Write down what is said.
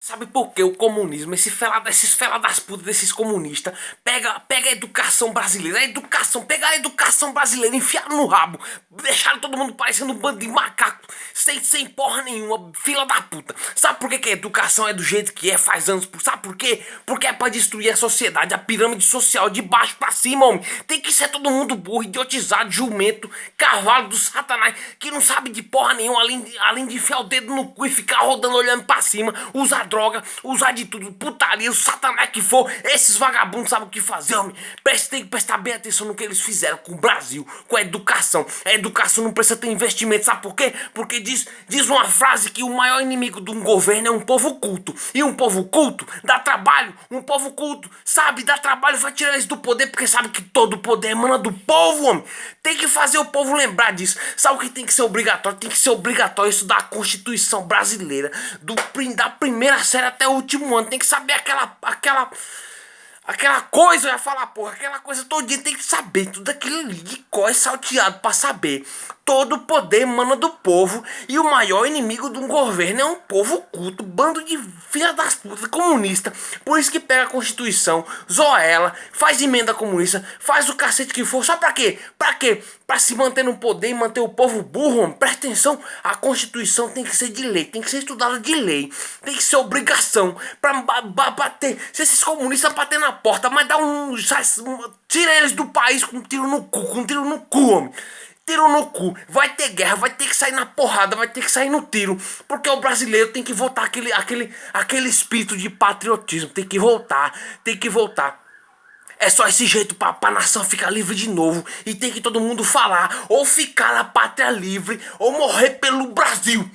Sabe por que o comunismo, esses fela das putas desses comunistas, pega a educação brasileira, pega a educação brasileira, enfiaram no rabo, deixaram todo mundo parecendo um bando de macaco, sem porra nenhuma, fila da puta. Sabe por que a educação é do jeito que é, faz anos, sabe por quê? Porque é pra destruir a sociedade, a pirâmide social, de baixo pra cima, homem. Tem que ser todo mundo burro, idiotizado, jumento, cavalo do satanás, que não sabe de porra nenhuma, além de enfiar o dedo no cu e ficar rodando olhando pra cima, usar droga, usar de tudo, putaria, o satanás que for, esses vagabundos sabem o que fazer, homem. Tem que prestar bem atenção no que eles fizeram com o Brasil, com a educação. A educação não precisa ter investimento, sabe por quê? Porque diz uma frase que o maior inimigo de um governo é um povo culto. E um povo culto dá trabalho, um povo culto, sabe, dá trabalho, vai tirar eles do poder, porque sabe que todo o poder emana do povo, homem. Tem que fazer o povo lembrar disso. Sabe o que tem que ser obrigatório? Tem que ser obrigatório estudar a Constituição brasileira, da primeira série até o último ano. Tem que saber aquela coisa, eu ia falar, porra, aquela coisa todinha, tem que saber tudo aquilo ali de cor salteado pra saber. Todo o poder emana do povo e o maior inimigo de um governo é um povo culto, bando de filha das putas comunista. Por isso que pega a Constituição, zoa ela, faz emenda comunista, faz o cacete que for. Só pra quê? Pra quê? Pra se manter no poder e manter o povo burro, homem. Presta atenção, a Constituição tem que ser de lei, tem que ser estudada de lei, tem que ser obrigação pra bater. Se esses comunistas bater na porta, mas dá tira eles do país com um tiro no cu, homem. Tiro no cu, vai ter guerra, vai ter que sair na porrada, vai ter que sair no tiro, porque o brasileiro tem que voltar aquele espírito de patriotismo, tem que voltar. É só esse jeito pra nação ficar livre de novo, e tem que todo mundo falar, ou ficar na pátria livre, ou morrer pelo Brasil.